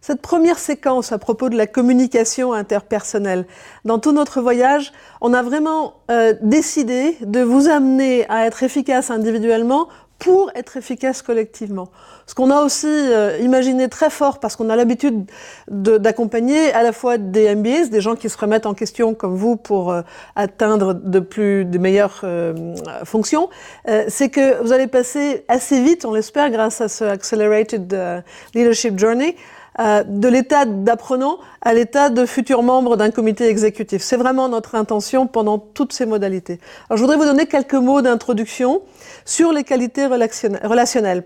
cette première séquence à propos de la communication interpersonnelle. Dans tout notre voyage, on a vraiment décidé de vous amener à être efficace individuellement pour être efficace collectivement. Ce qu'on a aussi imaginé très fort, parce qu'on a l'habitude d'accompagner à la fois des MBAs, des gens qui se remettent en question comme vous pour atteindre de meilleures fonctions, c'est que vous allez passer assez vite, on l'espère, grâce à ce Accelerated Leadership Journey, de l'état d'apprenant à l'état de futur membre d'un comité exécutif. C'est vraiment notre intention pendant toutes ces modalités. Alors, je voudrais vous donner quelques mots d'introduction sur les qualités relationnelles.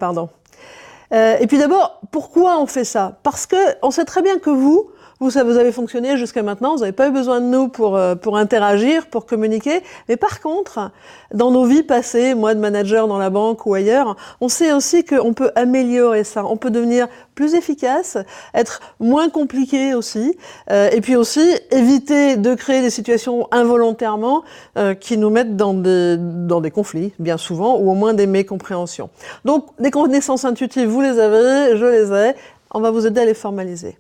Et puis d'abord, pourquoi on fait ça? Parce que on sait très bien que vous avez fonctionné jusqu'à maintenant, vous n'avez pas eu besoin de nous pour interagir, pour communiquer. Mais par contre, dans nos vies passées, moi de manager dans la banque ou ailleurs, on sait aussi qu'on peut améliorer ça. On peut devenir plus efficace, être moins compliqué aussi, et puis aussi éviter de créer des situations involontairement qui nous mettent dans des conflits, bien souvent, ou au moins des mécompréhensions. Donc, des connaissances intuitives, vous les avez, je les ai, on va vous aider à les formaliser.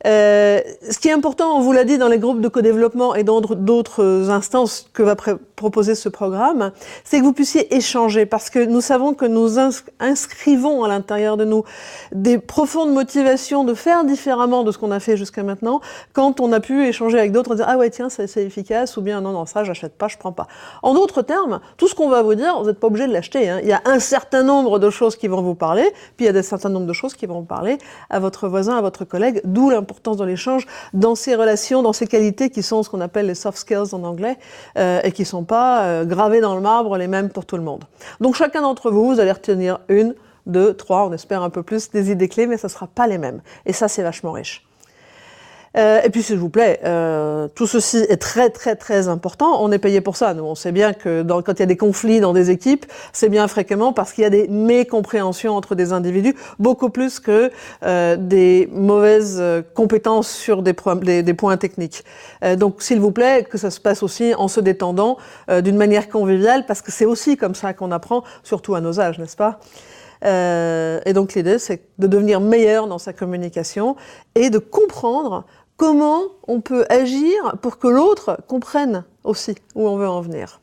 Ce qui est important, on vous l'a dit dans les groupes de co-développement et dans d'autres instances que va proposer ce programme, c'est que vous puissiez échanger, parce que nous savons que nous inscrivons à l'intérieur de nous des profondes motivations de faire différemment de ce qu'on a fait jusqu'à maintenant, quand on a pu échanger avec d'autres, dire ah ouais tiens c'est efficace, ou bien non ça j'achète pas, je prends pas. En d'autres termes, tout ce qu'on va vous dire, vous n'êtes pas obligé de l'acheter, hein. Il y a un certain nombre de choses qui vont vous parler, puis il y a un certain nombre de choses qui vont vous parler à votre voisin, à votre collègue, d'où l'importance dans l'échange, dans ces relations, dans ces qualités qui sont ce qu'on appelle les soft skills en anglais, et qui sont pas gravées dans le marbre les mêmes pour tout le monde. Donc chacun d'entre vous, vous allez retenir 1, 2, 3, on espère un peu plus, des idées clés, mais ça sera pas les mêmes. Et ça, c'est vachement riche. Et puis, s'il vous plaît, tout ceci est très, très, très important. On est payé pour ça. Nous, on sait bien que quand il y a des conflits dans des équipes, c'est bien fréquemment parce qu'il y a des mécompréhensions entre des individus, beaucoup plus que des mauvaises compétences sur des points techniques. Donc, s'il vous plaît, que ça se passe aussi en se détendant d'une manière conviviale, parce que c'est aussi comme ça qu'on apprend, surtout à nos âges, n'est-ce pas ? Et donc, l'idée, c'est de devenir meilleur dans sa communication et de comprendre comment on peut agir pour que l'autre comprenne aussi où on veut en venir.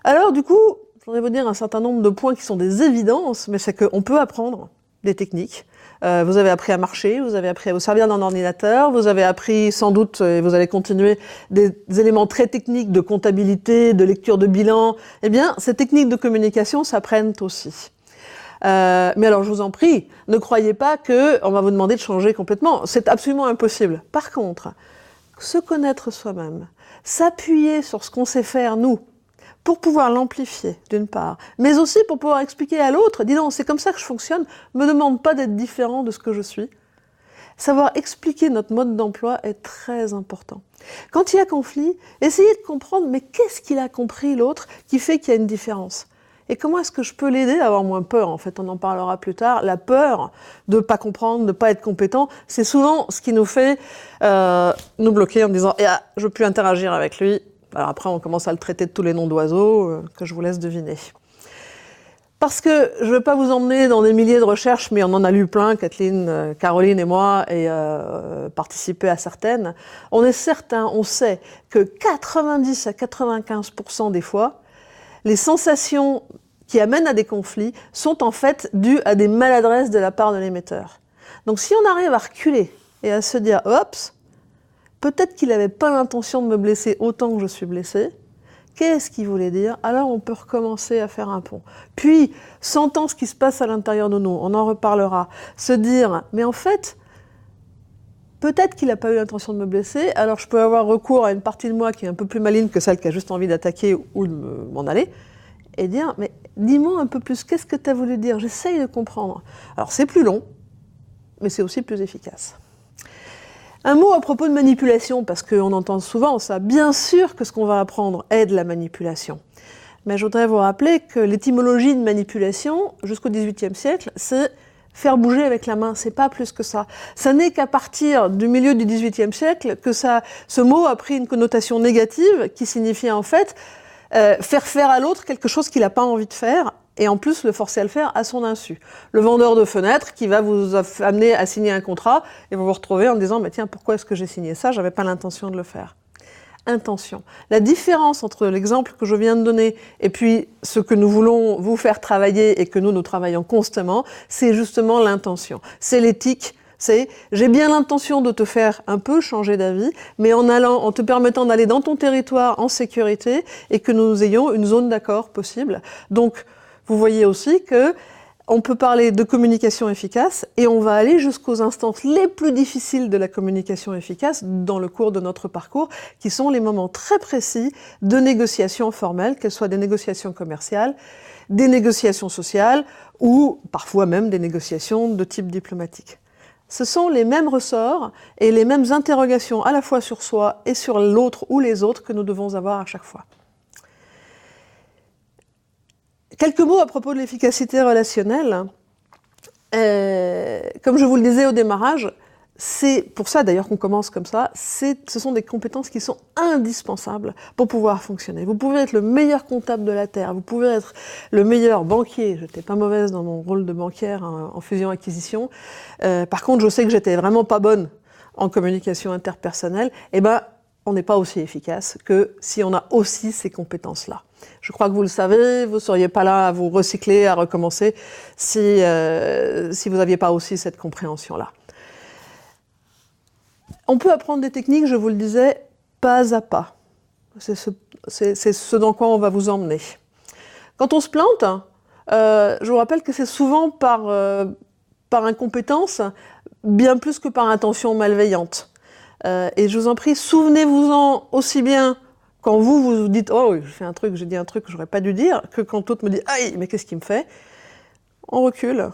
Alors du coup, je voudrais vous dire un certain nombre de points qui sont des évidences, mais c'est qu'on peut apprendre des techniques. Vous avez appris à marcher, vous avez appris à vous servir d'un ordinateur, vous avez appris sans doute, et vous allez continuer, des éléments très techniques de comptabilité, de lecture de bilan. Eh bien, ces techniques de communication s'apprennent aussi. Mais alors, je vous en prie, ne croyez pas qu'on va vous demander de changer complètement. C'est absolument impossible. Par contre, se connaître soi-même, s'appuyer sur ce qu'on sait faire, nous, pour pouvoir l'amplifier, d'une part, mais aussi pour pouvoir expliquer à l'autre, dis donc, c'est comme ça que je fonctionne, me demande pas d'être différent de ce que je suis. Savoir expliquer notre mode d'emploi est très important. Quand il y a conflit, essayez de comprendre, mais qu'est-ce qu'il a compris l'autre qui fait qu'il y a une différence ? Et comment est-ce que je peux l'aider à avoir moins peur? En fait, on en parlera plus tard. La peur de ne pas comprendre, de ne pas être compétent, c'est souvent ce qui nous fait nous bloquer en disant « je ne veux plus interagir avec lui ». Alors après, on commence à le traiter de tous les noms d'oiseaux que je vous laisse deviner. Parce que je ne vais pas vous emmener dans des milliers de recherches, mais on en a lu plein, Kathleen, Caroline et moi, et participé à certaines. On est certain, on sait que 90 à 95% des fois, les sensations qui amènent à des conflits sont en fait dues à des maladresses de la part de l'émetteur. Donc si on arrive à reculer et à se dire « Oups, peut-être qu'il n'avait pas l'intention de me blesser autant que je suis blessé. Qu'est-ce qu'il voulait dire ?» Alors on peut recommencer à faire un pont. Puis, sentant ce qui se passe à l'intérieur de nous, on en reparlera, se dire « Mais en fait, peut-être qu'il n'a pas eu l'intention de me blesser, alors je peux avoir recours à une partie de moi qui est un peu plus maligne que celle qui a juste envie d'attaquer ou de m'en aller, et dire, mais dis-moi un peu plus, qu'est-ce que tu as voulu dire? J'essaye de comprendre. Alors c'est plus long, mais c'est aussi plus efficace. Un mot à propos de manipulation, parce qu'on entend souvent ça. Bien sûr que ce qu'on va apprendre est de la manipulation. Mais je voudrais vous rappeler que l'étymologie de manipulation, jusqu'au XVIIIe siècle, c'est faire bouger avec la main, c'est pas plus que ça. Ça n'est qu'à partir du milieu du XVIIIe siècle que ce mot a pris une connotation négative qui signifie en fait faire à l'autre quelque chose qu'il n'a pas envie de faire et en plus le forcer à le faire à son insu. Le vendeur de fenêtres qui va vous amener à signer un contrat et vous vous retrouvez en disant « tiens, pourquoi est-ce que j'ai signé ça? J'avais pas l'intention de le faire ». Intention. La différence entre l'exemple que je viens de donner et puis ce que nous voulons vous faire travailler et que nous travaillons constamment, c'est justement l'intention. C'est l'éthique. C'est j'ai bien l'intention de te faire un peu changer d'avis, mais en te permettant d'aller dans ton territoire en sécurité et que nous ayons une zone d'accord possible. Donc, vous voyez aussi que on peut parler de communication efficace et on va aller jusqu'aux instances les plus difficiles de la communication efficace dans le cours de notre parcours, qui sont les moments très précis de négociations formelles, qu'elles soient des négociations commerciales, des négociations sociales ou parfois même des négociations de type diplomatique. Ce sont les mêmes ressorts et les mêmes interrogations à la fois sur soi et sur l'autre ou les autres que nous devons avoir à chaque fois. Quelques mots à propos de l'efficacité relationnelle. Comme je vous le disais au démarrage, c'est pour ça d'ailleurs qu'on commence comme ça, ce sont des compétences qui sont indispensables pour pouvoir fonctionner. Vous pouvez être le meilleur comptable de la Terre, vous pouvez être le meilleur banquier, j'étais pas mauvaise dans mon rôle de banquière en fusion-acquisition, par contre je sais que j'étais vraiment pas bonne en communication interpersonnelle, on n'est pas aussi efficace que si on a aussi ces compétences-là. Je crois que vous le savez, vous ne seriez pas là à vous recycler, à recommencer, si vous n'aviez pas aussi cette compréhension-là. On peut apprendre des techniques, je vous le disais, pas à pas. C'est ce dans quoi on va vous emmener. Quand on se plante, je vous rappelle que c'est souvent par incompétence, bien plus que par intention malveillante. Et je vous en prie, souvenez-vous-en aussi bien quand vous dites « Oh, j'ai dit un truc que j'aurais pas dû dire », que quand l'autre me dit « Aïe, mais qu'est-ce qu'il me fait ?» On recule.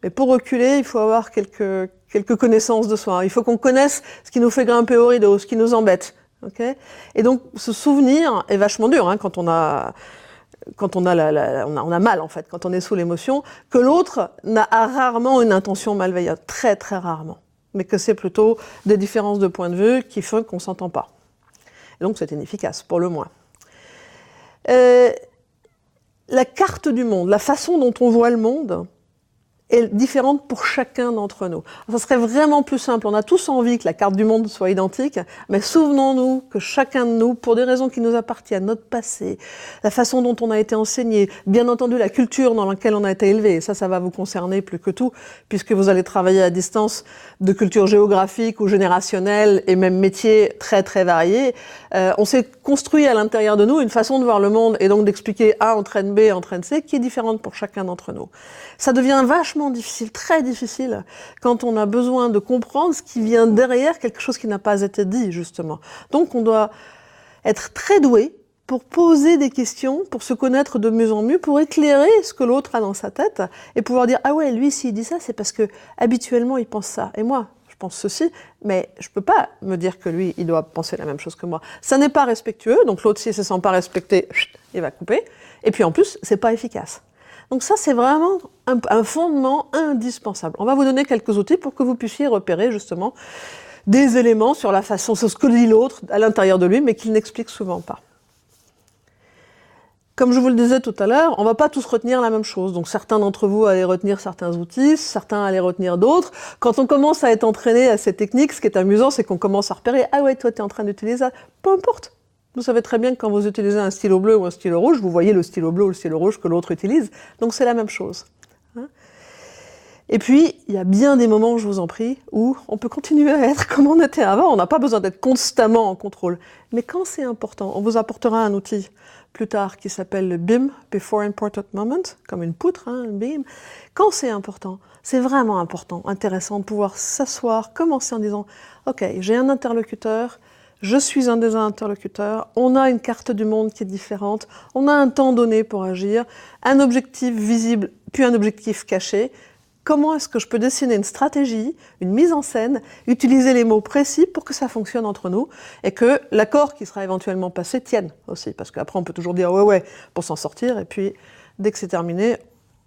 Et pour reculer, il faut avoir quelques connaissances de soi. Il faut qu'on connaisse ce qui nous fait grimper au rideau, ce qui nous embête. Okay ? Et donc, ce souvenir est vachement dur quand on a mal, en fait, quand on est sous l'émotion, que l'autre a rarement une intention malveillante, très très rarement. Mais que c'est plutôt des différences de point de vue qui font qu'on ne s'entend pas. Et donc c'est inefficace, pour le moins. La carte du monde, la façon dont on voit le monde, est différente pour chacun d'entre nous. Ça serait vraiment plus simple. On a tous envie que la carte du monde soit identique, mais souvenons-nous que chacun de nous, pour des raisons qui nous appartiennent, notre passé, la façon dont on a été enseigné, bien entendu la culture dans laquelle on a été élevé, et ça va vous concerner plus que tout, puisque vous allez travailler à distance de culture géographique ou générationnelle et même métiers très très variés. On s'est construit à l'intérieur de nous une façon de voir le monde et donc d'expliquer A entraîne B entraîne C qui est différente pour chacun d'entre nous. Ça devient vachement difficile, très difficile, quand on a besoin de comprendre ce qui vient derrière quelque chose qui n'a pas été dit, justement. Donc on doit être très doué pour poser des questions, pour se connaître de mieux en mieux, pour éclairer ce que l'autre a dans sa tête, et pouvoir dire « Ah ouais, lui, s'il dit ça, c'est parce que habituellement, il pense ça. Et moi, je pense ceci, mais je peux pas me dire que lui, il doit penser la même chose que moi. Ça n'est pas respectueux, donc l'autre, s'il se sent pas respecté, il va couper. Et puis en plus, c'est pas efficace. Donc ça, c'est vraiment un fondement indispensable. On va vous donner quelques outils pour que vous puissiez repérer justement des éléments sur la façon, sur ce que dit l'autre à l'intérieur de lui, mais qu'il n'explique souvent pas. Comme je vous le disais tout à l'heure, on ne va pas tous retenir la même chose. Donc certains d'entre vous allaient retenir certains outils, certains allaient retenir d'autres. Quand on commence à être entraîné à ces techniques, ce qui est amusant, c'est qu'on commence à repérer « Ah ouais, toi, tu es en train d'utiliser ça ». Peu importe. Vous savez très bien que quand vous utilisez un stylo bleu ou un stylo rouge, vous voyez le stylo bleu ou le stylo rouge que l'autre utilise. Donc c'est la même chose. Et puis, il y a bien des moments, je vous en prie, où on peut continuer à être comme on était avant. On n'a pas besoin d'être constamment en contrôle. Mais quand c'est important, on vous apportera un outil plus tard qui s'appelle le BIM, Before Important Moment, comme une poutre, un BIM. Quand c'est important, c'est vraiment important, intéressant de pouvoir s'asseoir, commencer en disant « Ok, j'ai un interlocuteur, je suis un des interlocuteurs, on a une carte du monde qui est différente, on a un temps donné pour agir, un objectif visible, puis un objectif caché. Comment est-ce que je peux dessiner une stratégie, une mise en scène, utiliser les mots précis pour que ça fonctionne entre nous et que l'accord qui sera éventuellement passé tienne aussi. Parce qu'après, on peut toujours dire « ouais » pour s'en sortir et puis, dès que c'est terminé,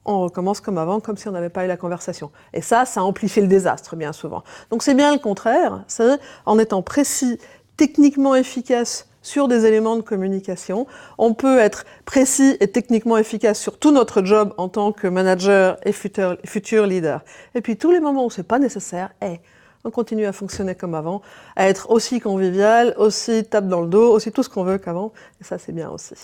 on recommence comme avant, comme si on n'avait pas eu la conversation. Et ça amplifie le désastre bien souvent. Donc c'est bien le contraire, c'est en étant précis, techniquement efficace sur des éléments de communication. On peut être précis et techniquement efficace sur tout notre job en tant que manager et futur leader. Et puis tous les moments où c'est pas nécessaire, on continue à fonctionner comme avant, à être aussi convivial, aussi tape dans le dos, aussi tout ce qu'on veut qu'avant. Et ça, c'est bien aussi.